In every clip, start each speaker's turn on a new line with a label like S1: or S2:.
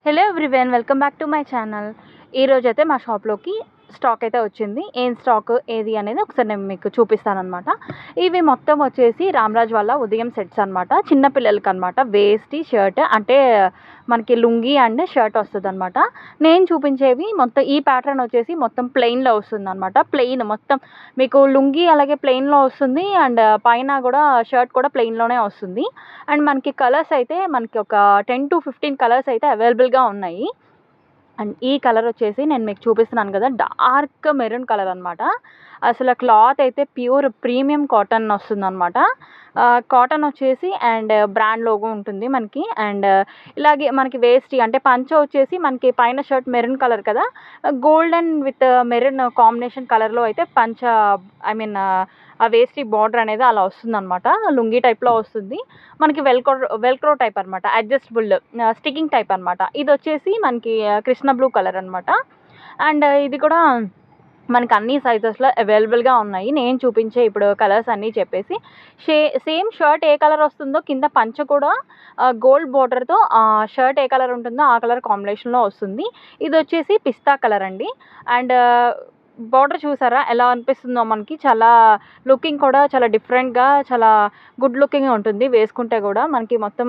S1: Hello everyone, welcome back to my channel. ఈరోజు అయితే మా షాప్లోకి స్టాక్ అయితే వచ్చింది. ఏం స్టాక్ ఏది అనేది ఒకసారి నేను మీకు చూపిస్తానమాట. ఇవి మొత్తం వచ్చేసి రామరాజ్ వాళ్ళ ఉదయం సెట్స్ అనమాట. చిన్నపిల్లలకి అనమాట. వేస్టీ షర్ట్ అంటే మనకి లుంగీ అండ్ షర్ట్ వస్తుంది అనమాట. నేను చూపించేవి మొత్తం ఈ ప్యాటర్న్ వచ్చేసి మొత్తం ప్లెయిన్లో వస్తుంది అనమాట. ప్లెయిన్ మొత్తం మీకు లుంగీ అలాగే ప్లెయిన్లో వస్తుంది అండ్ పైన కూడా షర్ట్ కూడా ప్లెయిన్లోనే వస్తుంది. అండ్ మనకి కలర్స్ అయితే మనకి ఒక 10 to 15 కలర్స్ అయితే అవైలబుల్గా ఉన్నాయి. అండ్ ఈ కలర్ వచ్చేసి నేను మీకు చూపిస్తున్నాను కదా, డార్క్ మెరూన్ కలర్ అనమాట. అసలు క్లాత్ అయితే ప్యూర్ ప్రీమియం కాటన్ వస్తుందన్నమాట. కాటన్ వచ్చేసి అండ్ బ్రాండ్ లోగో ఉంటుంది మనకి. అండ్ ఇలాగే మనకి వేస్టీ అంటే పంచ వచ్చేసి మనకి పైన షర్ట్ మెరూన్ కలర్ కదా, గోల్డెన్ విత్ మెరూన్ కాంబినేషన్ కలర్లో అయితే పంచ ఆ వేస్టీ బార్డర్ అనేది అలా వస్తుందన్నమాట. లుంగీ టైప్లో వస్తుంది మనకి. వెల్క్రో టైప్ అనమాట, అడ్జస్టబుల్ స్టికింగ్ టైప్ అనమాట. ఇది వచ్చేసి మనకి కృష్ణ బ్లూ కలర్ అనమాట. అండ్ ఇది కూడా మనకి అన్ని సైజెస్లో అవైలబుల్గా ఉన్నాయి. నేను చూపించే ఇప్పుడు కలర్స్ అన్నీ చెప్పేసి సేమ్ షర్ట్ ఏ కలర్ వస్తుందో కింద పంచ కూడా గోల్డ్ బోర్డర్తో షర్ట్ ఏ కలర్ ఉంటుందో ఆ కలర్ కాంబినేషన్లో వస్తుంది. ఇది వచ్చేసి పిస్తా కలర్ అండి. అండ్ బార్డర్ చూసారా ఎలా అనిపిస్తుందో మనకి. చాలా లుకింగ్ కూడా చాలా డిఫరెంట్గా చాలా గుడ్ లుకింగ్ ఉంటుంది వేసుకుంటే కూడా. మనకి మొత్తం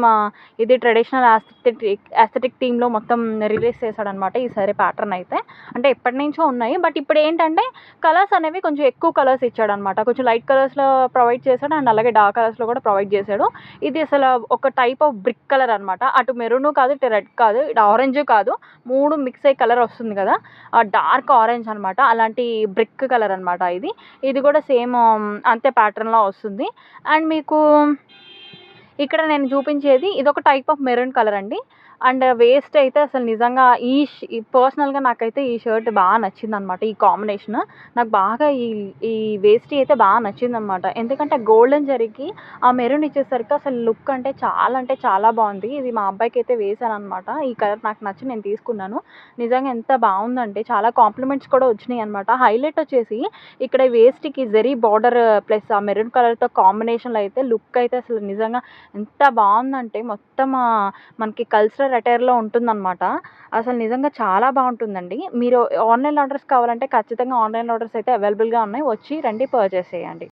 S1: ఇది ట్రెడిషనల్ యాస్థెటిక్ థీమ్లో మొత్తం రిలీజ్ చేశాడనమాట ఈసారి ప్యాటర్న్ అయితే. అంటే ఎప్పటి నుంచో ఉన్నాయి బట్ ఇప్పుడు ఏంటంటే కలర్స్ అనేవి కొంచెం ఎక్కువ కలర్స్ ఇచ్చాడనమాట. కొంచెం లైట్ కలర్స్లో ప్రొవైడ్ చేశాడు అండ్ అలాగే డార్క్ కలర్స్లో కూడా ప్రొవైడ్ చేశాడు. ఇది అసలు ఒక టైప్ ఆఫ్ బ్రిక్ కలర్ అనమాట. అటు మెరూన్ కాదు, ఇటు రెడ్ కాదు, ఇటు ఆరెంజ్ కాదు, 3 మిక్స్ అయ్యి కలర్ వస్తుంది కదా, డార్క్ ఆరెంజ్ అనమాట. అలాంటి బ్రిక్ కలర్ అనమాట ఇది. ఇది కూడా సేమ్ అంతే ప్యాటర్న్లో వస్తుంది. అండ్ మీకు ఇక్కడ నేను చూపించేది ఇదొక టైప్ ఆఫ్ మెరూన్ కలర్ అండి. అండ్ వేస్ట్ అయితే అసలు నిజంగా పర్సనల్గా నాకైతే ఈ షర్ట్ బాగా నచ్చిందనమాట. ఈ కాంబినేషన్ నాకు బాగా ఈ వేస్టీ అయితే బాగా నచ్చిందనమాట. ఎందుకంటే గోల్డెన్ జరీకి ఆ మెరూన్ ఇచ్చేసరికి అసలు లుక్ అంటే చాలా బాగుంది. ఇది మా అబ్బాయికి అయితే వేసాను అనమాట. ఈ కలర్ నాకు నచ్చి నేను తీసుకున్నాను. నిజంగా ఎంత బాగుందంటే చాలా కాంప్లిమెంట్స్ కూడా వచ్చినాయి అనమాట. హైలైట్ వచ్చేసి ఇక్కడ వేస్ట్కి జరీ బార్డర్ ప్లస్ ఆ మెరూన్ కలర్తో కాంబినేషన్లో అయితే లుక్ అయితే అసలు నిజంగా ఎంత బాగుందంటే మొత్తం మనకి కల్చరల్ అటైర్లో ఉంటుందన్నమాట. అసలు నిజంగా చాలా బాగుంటుందండి. మీరు ఆన్లైన్ ఆర్డర్స్ కావాలంటే ఖచ్చితంగా ఆన్లైన్ ఆర్డర్స్ అయితే అవైలబుల్గా ఉన్నాయి. వచ్చి రండి, పర్చేస్ చేయండి.